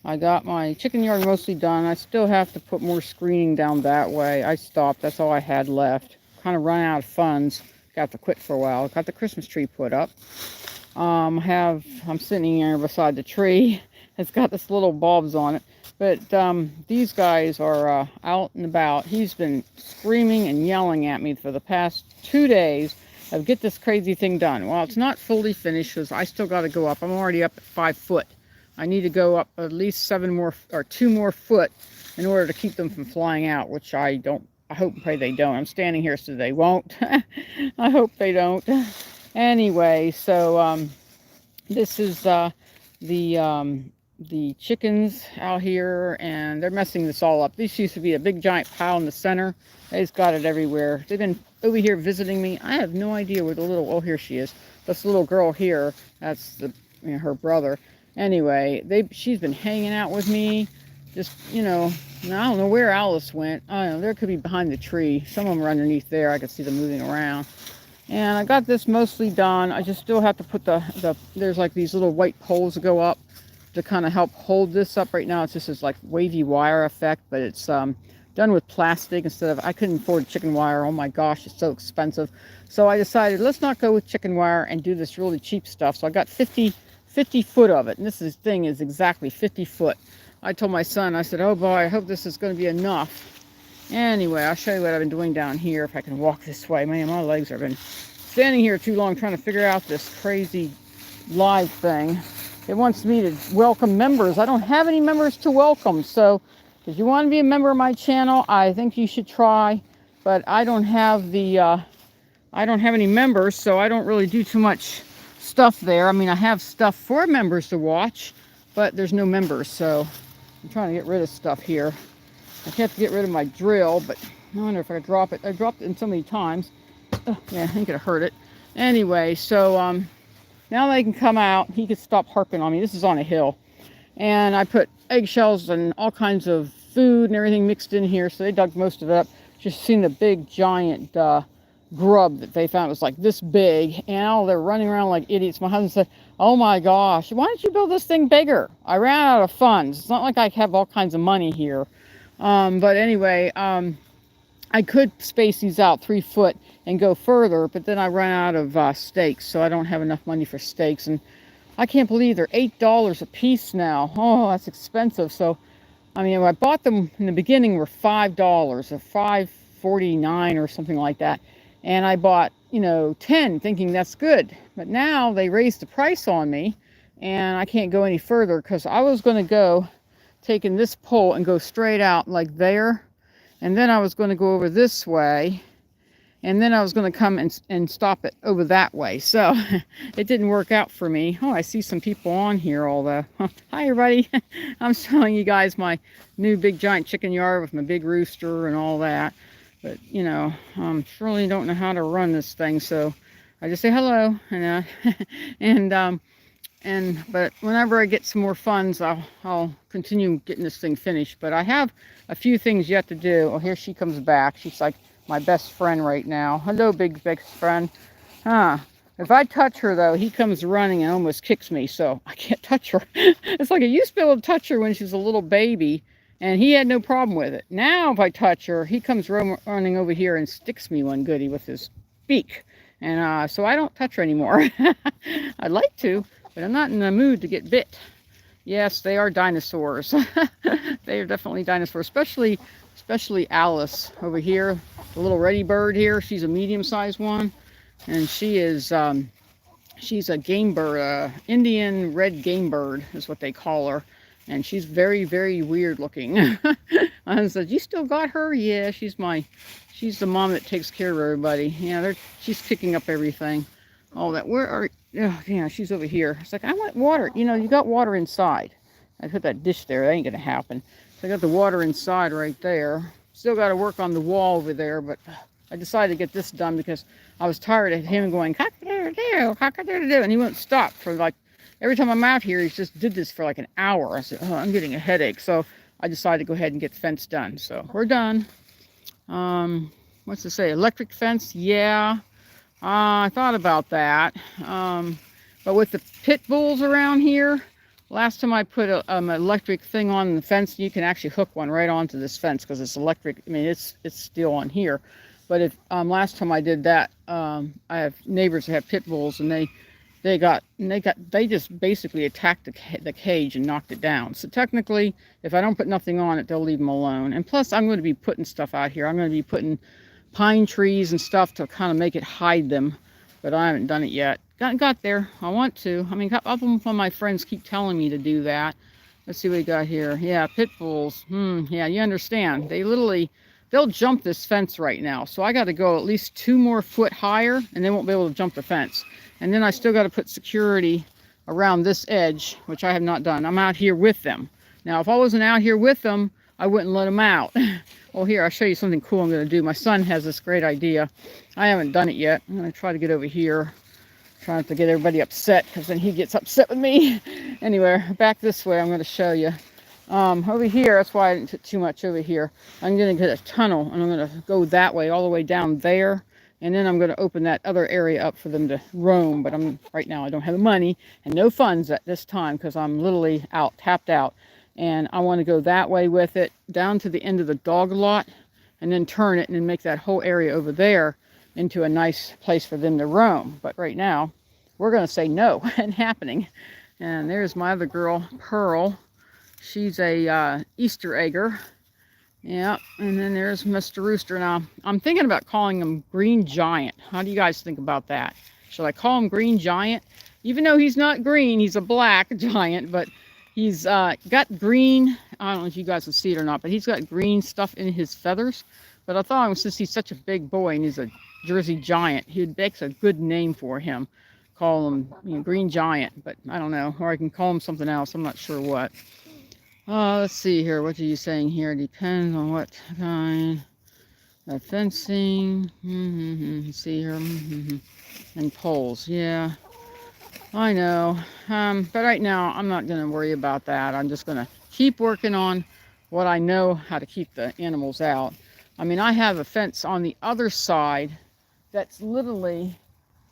I got my chicken yard mostly done. I still have to put more screening down that way. I stopped. That's all I had left. Kind of run out of funds. Got to quit for a while. Got the Christmas tree put up. I'm sitting here beside the tree. It's got this little bulbs on it. But these guys are out and about. He's been screaming and yelling at me for the past 2 days of get this crazy thing done. Well, it's not fully finished because I still got to go up. I'm already up at 5 foot. I need to go up at least 2 more foot in order to keep them from flying out, which I hope and pray they don't. I'm standing here so they won't. I hope they don't. Anyway, so this is the chickens out here, and they're messing this all up. This used to be a big giant pile in the center. They just got it everywhere. They've been over here visiting me. I have no idea where the little, oh, here she is. This little girl here, that's her brother. Anyway, she's been hanging out with me. Just, I don't know where Alice went. I don't know, there could be behind the tree. Some of them are underneath there. I could see them moving around. And I got this mostly done. I just still have to put there's like these little white poles that go up to kind of help hold this up. Right now it's just this like wavy wire effect, but it's done with plastic instead of, I couldn't afford chicken wire. Oh my gosh, it's so expensive. So I decided let's not go with chicken wire and do this really cheap stuff. So I got 50 foot of it, and this thing is exactly 50 foot. I told my son, I said, oh boy, I hope this is going to be enough. Anyway, I'll show you what I've been doing down here if I can walk this way. Man, my legs have been standing here too long trying to figure out this crazy live thing. It wants me to welcome members. I don't have any members to welcome, so if you want to be a member of my channel, I think you should try. But I don't have any members, so I don't really do too much stuff there. I mean, I have stuff for members to watch, but there's no members, so I'm trying to get rid of stuff here. I have to get rid of my drill, but I wonder if I could drop it. I dropped it in so many times. Oh, yeah, I think it hurt it. Anyway, so now they can come out. He could stop harping on me. This is on a hill. And I put eggshells and all kinds of food and everything mixed in here, so they dug most of it up. Just seen the big giant grub that they found. It was like this big, and all they're running around like idiots. My husband said, oh my gosh, why don't you build this thing bigger? I ran out of funds. It's not like I have all kinds of money here. But anyway, I could space these out 3 foot and go further, but then I run out of stakes, so I don't have enough money for stakes. And I can't believe they're $8 a piece now. Oh, that's expensive. So, I mean, I bought them in the beginning were $5 or $5.49 or something like that. And I bought, 10 thinking that's good. But now they raised the price on me, and I can't go any further because I was going to go taking this pole and go straight out like there. And then I was going to go over this way. And then I was going to come and stop it over that way. So it didn't work out for me. Oh, I see some people on here, although. Hi, everybody. I'm showing you guys my new big giant chicken yard with my big rooster and all that. But, surely don't know how to run this thing. So I just say hello. But whenever I get some more funds, I'll continue getting this thing finished. But I have a few things yet to do. Oh, here she comes back. She's like my best friend right now. Hello, big best friend. If I touch her, though, he comes running and almost kicks me, so I can't touch her. It's like I used to be able to touch her when she was a little baby, and he had no problem with it. Now, if I touch her, he comes running over here and sticks me one goodie with his beak. And so I don't touch her anymore. I'd like to, but I'm not in the mood to get bit. Yes, they are dinosaurs. They are definitely dinosaurs, especially Alice over here, the little reddy bird here. She's a medium-sized one, and she is she's a game bird, Indian red game bird is what they call her, and she's very, very weird looking. I said, you still got her? Yeah, she's the mom that takes care of everybody. Yeah, she's picking up everything. All that. Where are? Oh, yeah, she's over here. It's like, I want water. You got water inside. I put that dish there. That ain't gonna happen. I got the water inside right there. Still got to work on the wall over there, but I decided to get this done because I was tired of him going cock-a-doodle-doo, cock-a-doodle-doo, and he won't stop for like every time I'm out here. He just did this for like an hour. I said, oh, I'm getting a headache, so I decided to go ahead and get the fence done. So we're done. What's to say? Electric fence? Yeah, I thought about that. But with the pit bulls around here, last time I put an electric thing on the fence, you can actually hook one right onto this fence because it's electric. I mean, it's still on here. But if last time I did that, I have neighbors that have pit bulls, and they just basically attacked the cage and knocked it down. So technically, if I don't put nothing on it, they'll leave them alone. And plus, I'm going to be putting stuff out here. I'm going to be putting pine trees and stuff to kind of make it hide them, but I haven't done it yet. Got there. I want to. I mean, a couple of my friends keep telling me to do that. Let's see what we got here. Yeah, pit bulls. Yeah, you understand. They'll jump this fence right now. So I got to go at least 2 more foot higher, and they won't be able to jump the fence. And then I still got to put security around this edge, which I have not done. I'm out here with them. Now, if I wasn't out here with them, I wouldn't let them out. Well, here, I'll show you something cool I'm going to do. My son has this great idea. I haven't done it yet. I'm going to try to get over here. Try not to get everybody upset, because then he gets upset with me. Anyway, back this way, I'm going to show you. Over here, that's why I didn't put too much over here. I'm going to get a tunnel, and I'm going to go that way, all the way down there. And then I'm going to open that other area up for them to roam. But right now I don't have the money and no funds at this time, because I'm literally tapped out. And I want to go that way with it, down to the end of the dog lot, and then turn it and then make that whole area over there into a nice place for them to roam. But right now, we're going to say no, and happening. And there's my other girl, Pearl. She's a Easter egger. Yeah, and then there's Mr. Rooster. Now, I'm thinking about calling him Green Giant. How do you guys think about that? Should I call him Green Giant? Even though he's not green, he's a black giant, but he's got green, I don't know if you guys can see it or not, but he's got green stuff in his feathers. But I thought, since he's such a big boy and he's a Jersey Giant, he makes a good name for him. Call him Green Giant, but I don't know. Or I can call him something else. I'm not sure what. Let's see here. What are you saying here? Depends on what kind. Fencing. See here. And poles. Yeah. I know. But right now, I'm not going to worry about that. I'm just going to keep working on what I know how to keep the animals out. I mean, I have a fence on the other side that's literally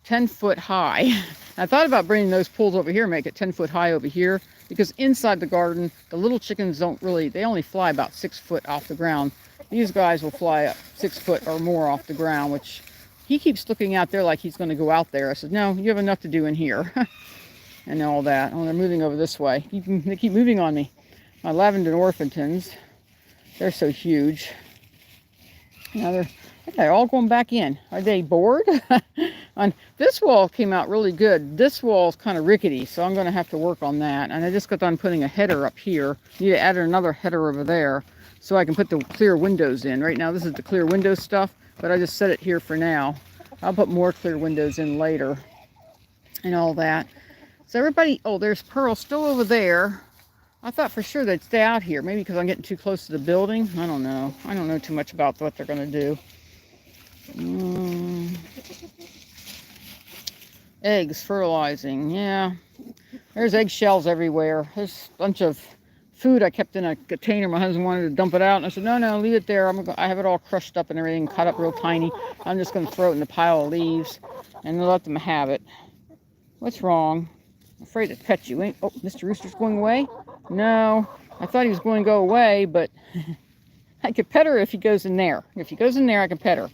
10 foot high. I thought about bringing those poles over here, make it 10 foot high over here, because inside the garden, the little chickens they only fly about 6 foot off the ground. These guys will fly up 6 foot or more off the ground, which he keeps looking out there like he's going to go out there. I said, no, you have enough to do in here. And all that. Oh, they're moving over this way. They keep moving on me. My lavender orphantons, they're so huge. Now they're all going back in. Are they bored? And this wall came out really good. This wall's kind of rickety, so I'm going to have to work on that. And I just got done putting a header up here. Need to add another header over there so I can put the clear windows in. Right now, this is the clear window stuff, but I just set it here for now. I'll put more clear windows in later and all that. So everybody, oh, there's Pearl still over there. I thought for sure they'd stay out here. Maybe because I'm getting too close to the building. I don't know. I don't know too much about what they're going to do. Eggs, fertilizing, yeah. There's eggshells everywhere. There's a bunch of food I kept in a container. My husband wanted to dump it out, and I said, no, leave it there. I have it all crushed up and everything, cut up real tiny. I'm just going to throw it in the pile of leaves and let them have it. What's wrong? I'm afraid to pet you. Oh, Mr. Rooster's going away? No, I thought he was going to go away, but I could pet her if he goes in there. If he goes in there, I can pet her.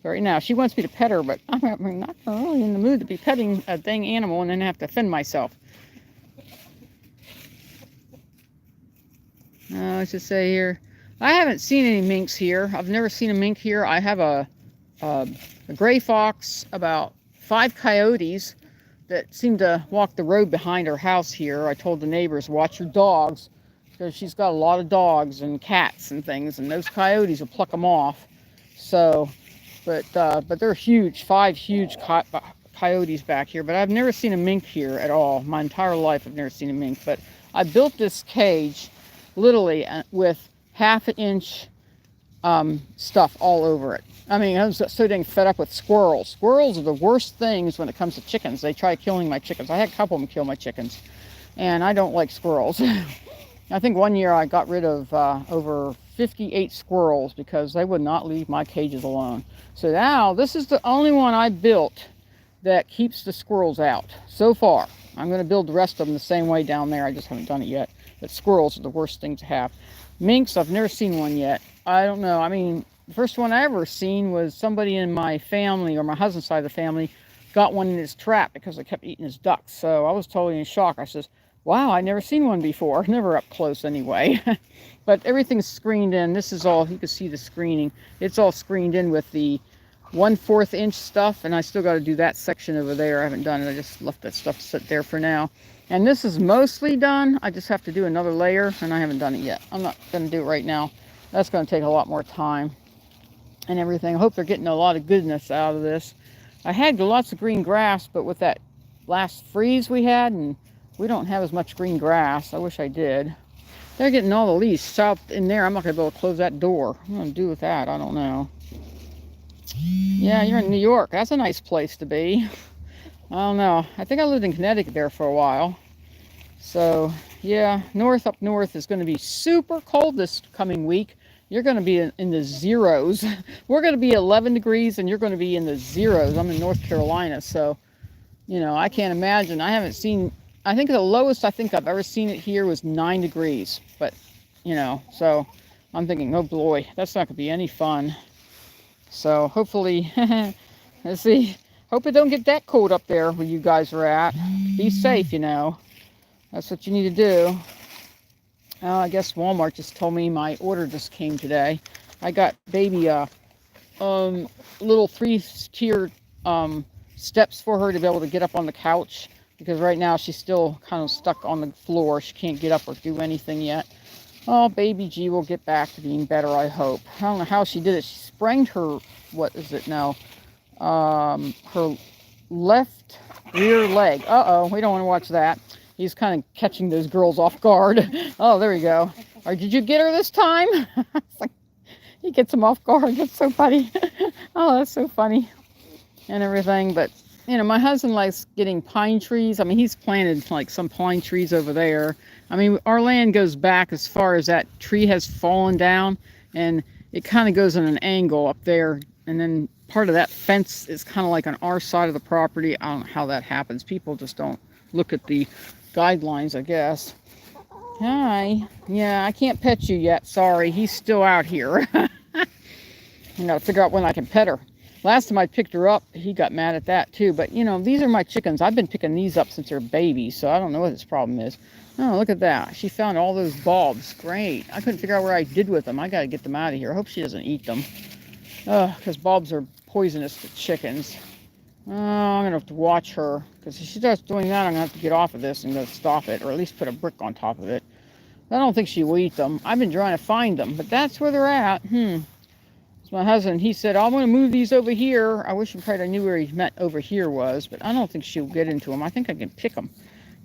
Right now, she wants me to pet her, but I'm not really in the mood to be petting a dang animal and then have to defend myself. Let's just say here, I haven't seen any minks here. I've never seen a mink here. I have a gray fox, about 5 coyotes that seem to walk the road behind our house here. I told the neighbors, watch your dogs, because she's got a lot of dogs and cats and things, and those coyotes will pluck them off. So... But they're huge, 5 huge coyotes back here. But I've never seen a mink here at all. My entire life I've never seen a mink. But I built this cage literally with 1/2 inch stuff all over it. I mean, I was so dang fed up with squirrels. Squirrels are the worst things when it comes to chickens. They try killing my chickens. I had a couple of them kill my chickens. And I don't like squirrels. I think one year I got rid of over 58 squirrels because they would not leave my cages alone. So now this is the only one I built that keeps the squirrels out so far. I'm going to build the rest of them the same way down there. I just haven't done it yet. But squirrels are the worst thing to have. Minks, I've never seen one yet. I don't know. I mean, the first one I ever seen was somebody in my family, or my husband's side of the family, got one in his trap because they kept eating his ducks. So I was totally in shock. I says, wow, I never seen one before. Never up close anyway. But everything's screened in. This is all, you can see the screening. It's all screened in with the 1/4 inch stuff, and I still got to do that section over there. I haven't done it. I just left that stuff sit there for now. And this is mostly done. I just have to do another layer, and I haven't done it yet. I'm not going to do it right now. That's going to take a lot more time and everything. I hope they're getting a lot of goodness out of this. I had lots of green grass, but with that last freeze we had, and we don't have as much green grass. I wish I did. They're getting all the leaves south in there. I'm not going to be able to close that door. What I'm going to do with that, I don't know. Yeah, you're in New York. That's a nice place to be. I don't know. I think I lived in Connecticut there for a while. So, yeah, up north is going to be super cold this coming week. You're going to be in the zeros. We're going to be 11 degrees, and you're going to be in the zeros. I'm in North Carolina, so, you know, I can't imagine. I haven't seen, I think the lowest I think I've ever seen it here was 9 degrees. But, you know, so I'm thinking, oh boy, that's not going to be any fun. So hopefully, let's see, hope it don't get that cold up there where you guys are at. Be safe, you know. That's what you need to do. I guess Walmart just told me my order just came today. I got baby little 3-tier steps for her to be able to get up on the couch, because right now she's still kind of stuck on the floor. She can't get up or do anything yet. Oh, baby G will get back to being better, I hope. I don't know how she did it. She sprained her, what is it now? Her left rear leg. Uh-oh, we don't want to watch that. He's kind of catching those girls off guard. Oh, there we go. Or did you get her this time? It's like, he gets them off guard. That's so funny. Oh, that's so funny. And everything. But, you know, my husband likes getting pine trees. I mean, he's planted like some pine trees over there. I mean, our land goes back as far as that tree has fallen down. And it kind of goes on an angle up there. And then part of that fence is kind of like on our side of the property. I don't know how that happens. People just don't look at the guidelines, I guess. Hi. Yeah, I can't pet you yet. Sorry, he's still out here. I gotta figure out when I can pet her. Last time I picked her up, he got mad at that too. But, you know, these are my chickens. I've been picking these up since they're babies, so I don't know what his problem is. Oh, look at that. She found all those bulbs. Great. I couldn't figure out what I did with them. I gotta get them out of here. I hope she doesn't eat them. Because bulbs are poisonous to chickens. Oh, I'm going to have to watch her, because if she starts doing that, I'm going to have to get off of this and go stop it, or at least put a brick on top of it. I don't think she will eat them. I've been trying to find them, but that's where they're at. So my husband, he said, I'm going to move these over here. I wish I knew where he meant over here was, but I don't think she'll get into them. I think I can pick them.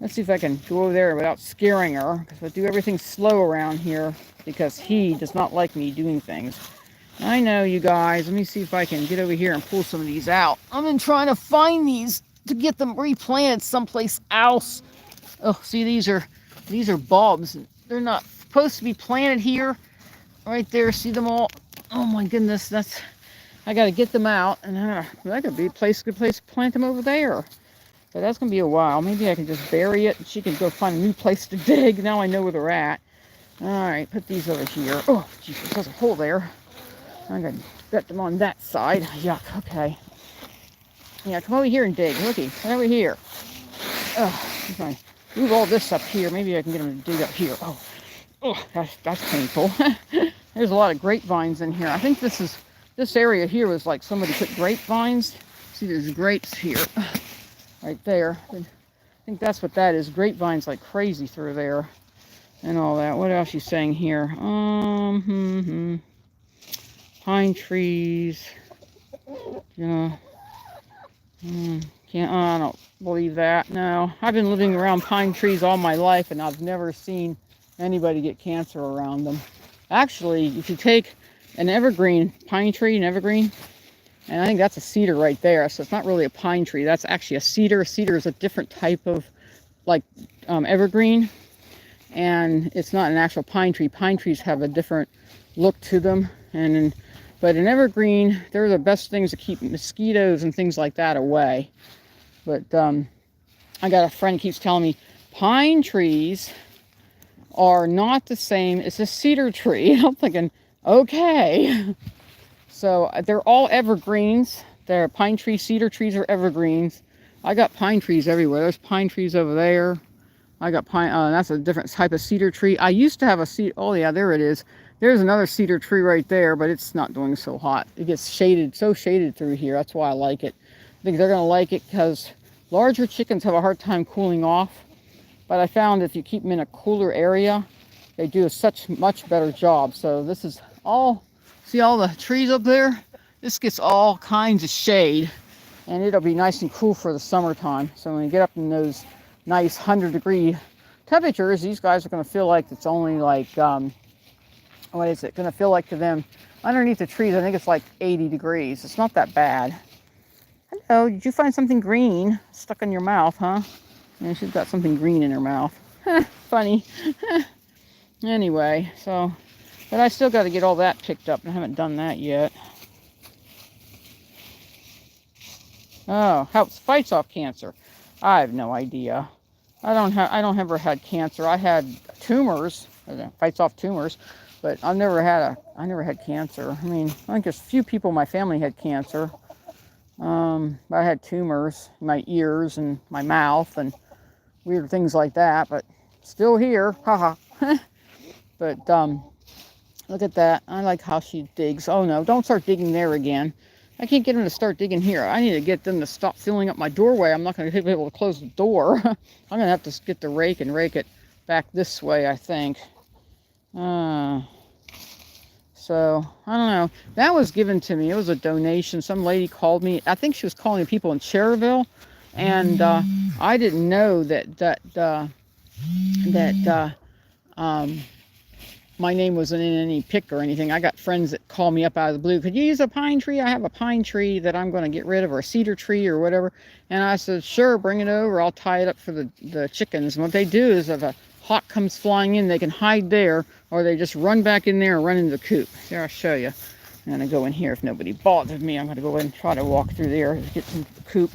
Let's see if I can go over there without scaring her, because I do everything slow around here, because he does not like me doing things. I know, you guys. Let me see if I can get over here and pull some of these out. I've been trying to find these to get them replanted someplace else. Oh, see, these are bulbs. They're not supposed to be planted here. Right there, see them all? Oh my goodness, I got to get them out, and that could be a good place to plant them over there. But that's going to be a while. Maybe I can just bury it, and she can go find a new place to dig. Now I know where they're at. All right, put these over here. Oh, geez, there's a hole there. I'm going to get them on that side. Yuck, okay. Yeah, come over here and dig. Looky, right over here. Oh, I'm trying to move all this up here. Maybe I can get them to dig up here. Oh, that's painful. There's a lot of grapevines in here. I think this area here was like somebody put grapevines. See, there's grapes here. Right there. I think that's what that is. Grapevines like crazy through there. And all that. What else you saying here? Pine trees, you know, I don't believe that. No, I've been living around pine trees all my life, and I've never seen anybody get cancer around them. Actually, if you take an evergreen pine tree, and I think that's a cedar right there, so it's not really a pine tree. That's actually a cedar. A cedar is a different type of, like, evergreen, and it's not an actual pine tree. Pine trees have a different look to them, but an evergreen, they're the best things to keep mosquitoes and things like that away. But I got a friend keeps telling me pine trees are not the same as a cedar tree. I'm thinking, okay. So they're all evergreens. They're pine tree, cedar trees are evergreens. I got pine trees everywhere. There's pine trees over there. I got pine, that's a different type of cedar tree. I used to have a cedar, oh yeah, there it is. There's another cedar tree right there, but it's not doing so hot. It gets shaded, so shaded through here. That's why I like it. I think they're gonna like it because larger chickens have a hard time cooling off. But I found if you keep them in a cooler area, they do a much better job. So this is all, see all the trees up there? This gets all kinds of shade, and it'll be nice and cool for the summertime. So when you get up in those nice 100-degree temperatures, these guys are going to feel like it's only like, what is it going to feel like to them? Underneath the trees, I think it's like 80 degrees. It's not that bad. Hello, did you find something green stuck in your mouth, huh? And she's got something green in her mouth. Funny. Anyway, so, but I still got to get all that picked up. I haven't done that yet. Oh, fights off cancer. I have no idea. I don't ever had cancer. I had tumors. Fights off tumors, but I never had cancer. I mean, I think there's a few people in my family had cancer. I had tumors in my ears and my mouth and weird things like that, but still here. Haha. But look at that. I like how she digs. Oh no, don't start digging there again. I can't get them to start digging here. I need to get them to stop filling up my doorway. I'm not going to be able to close the door. I'm going to have to get the rake and rake it back this way, I think. So, I don't know. That was given to me. It was a donation. Some lady called me. I think she was calling people in Cherville. And I didn't know that my name wasn't in any pick or anything. I got friends that call me up out of the blue. Could you use a pine tree? I have a pine tree that I'm going to get rid of, or a cedar tree or whatever. And I said, sure, bring it over. I'll tie it up for the chickens. And what they do is if a hawk comes flying in, they can hide there, or they just run back in there and run into the coop. Here, I'll show you. I'm going to go in here if nobody bothers me. I'm going to go in and try to walk through there to get into the coop.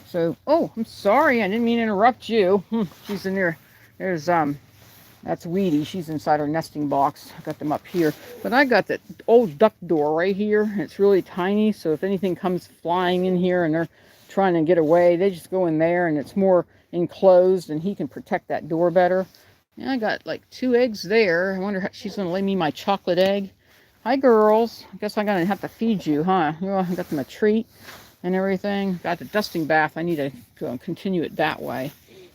So, oh, I'm sorry. I didn't mean to interrupt you. She's in there. There's, that's Weedy. She's inside her nesting box. I got them up here. But I got that old duck door right here. And it's really tiny. So if anything comes flying in here and they're trying to get away, they just go in there and it's more enclosed and he can protect that door better. And I got like 2 eggs there. I wonder how she's going to lay me my chocolate egg. Hi, girls. I guess I'm going to have to feed you, huh? Well, I got them a treat and everything. Got the dusting bath. I need to go and continue it that way.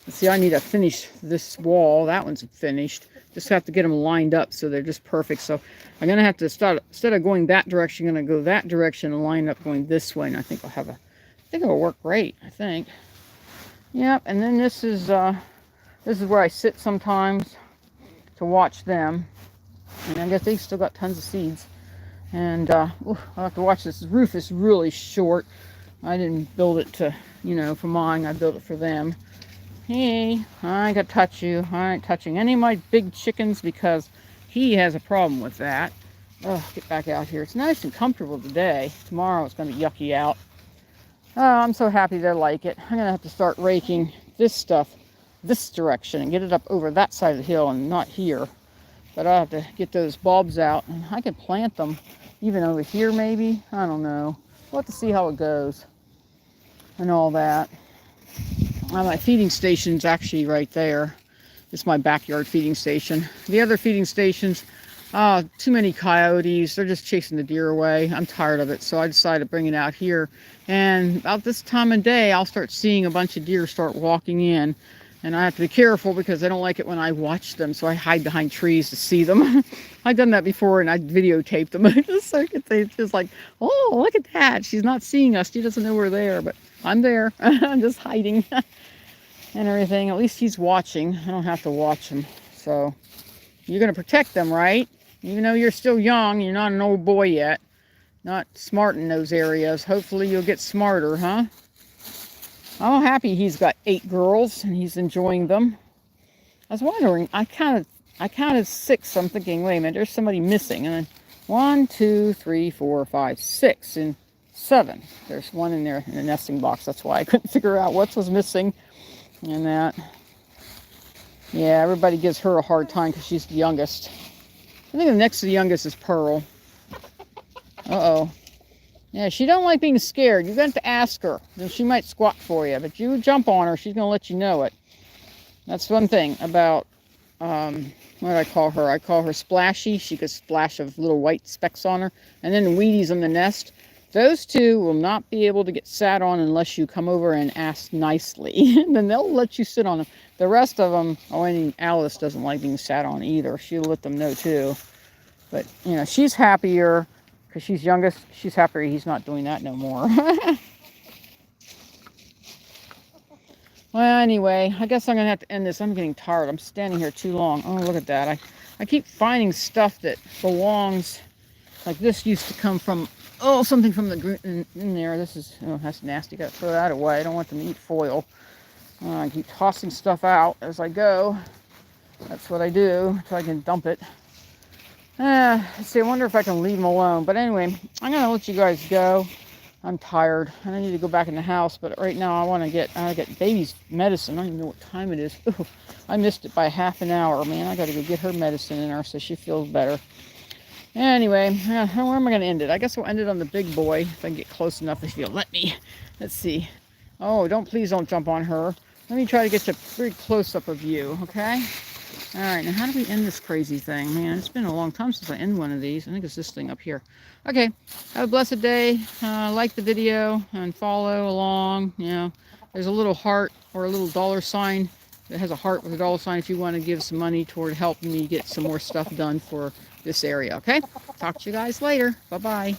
See, I need to finish this wall. That one's finished. Just have to get them lined up so they're just perfect. So I'm going to have to start, instead of going that direction, I'm going to go that direction and line up going this way. And I think it'll work great, I think. Yep, and then this is where I sit sometimes to watch them. And I guess they've still got tons of seeds. And I'll have to watch this. The roof is really short. I didn't build it to, for mine. I built it for them. Hey, I ain't gonna touch you. I ain't touching any of my big chickens because he has a problem with that. Oh, get back out here. It's nice and comfortable today. Tomorrow it's gonna be yucky out. Oh, I'm so happy they like it. I'm gonna have to start raking this stuff this direction and get it up over that side of the hill and not here. But I have to get those bulbs out and I can plant them even over here maybe. I don't know. We'll have to see how it goes and all that. My feeding station's actually right there. It's my backyard feeding station. The other feeding stations, too many coyotes. They're just chasing the deer away. I'm tired of it, so I decided to bring it out here. And about this time of day, I'll start seeing a bunch of deer start walking in. And I have to be careful because I don't like it when I watch them, so I hide behind trees to see them. I've done that before, and I videotaped them. It's just like, oh, look at that. She's not seeing us. She doesn't know we're there, but I'm there. I'm just hiding and everything. At least he's watching. I don't have to watch him. So you're going to protect them, right? Even though you're still young, you're not an old boy yet. Not smart in those areas. Hopefully you'll get smarter, huh? I'm happy he's got 8 girls and he's enjoying them. I was wondering, I counted 6. So I'm thinking, wait a minute, there's somebody missing. And then 1, 2, 3, 4, 5, 6, and 7. There's one in there in the nesting box. That's why I couldn't figure out what was missing. And that. Yeah, everybody gives her a hard time because she's the youngest. I think the next to the youngest is Pearl. Uh-oh. Yeah, she don't like being scared. You got to ask her. Then she might squat for you. But you jump on her, she's going to let you know it. That's one thing about, what do I call her? I call her Splashy. She could splash of little white specks on her. And then Wheaties on the nest. Those two will not be able to get sat on unless you come over and ask nicely. Then they'll let you sit on them. The rest of them, Alice doesn't like being sat on either. She'll let them know too. But, you know, she's happier because she's youngest. She's happier he's not doing that no more. Well, anyway, I guess I'm going to have to end this. I'm getting tired. I'm standing here too long. Oh, look at that. I keep finding stuff that belongs. Like this used to come from, something from the in there. This is, that's nasty. Got to throw that away. I don't want them to eat foil. I keep tossing stuff out as I go. That's what I do, so I can dump it. Let's see, I wonder if I can leave them alone. But anyway, I'm going to let you guys go. I'm tired. I need to go back in the house, but right now I get baby's medicine. I don't even know what time it is. Ooh, I missed it by half an hour, man. I got to go get her medicine in her so she feels better. Anyway, where am I going to end it? I guess we'll end it on the big boy if I can get close enough if you'll let me. Let's see. Oh, please don't jump on her. Let me try to get you a very close-up of you, okay? All right, now how do we end this crazy thing? Man, it's been a long time since I end one of these. I think it's this thing up here. Okay, have a blessed day. Like the video and follow along. You know, there's a little heart or a little dollar sign that has a heart with a dollar sign if you want to give some money toward helping me get some more stuff done for this area, okay? Talk to you guys later. Bye-bye.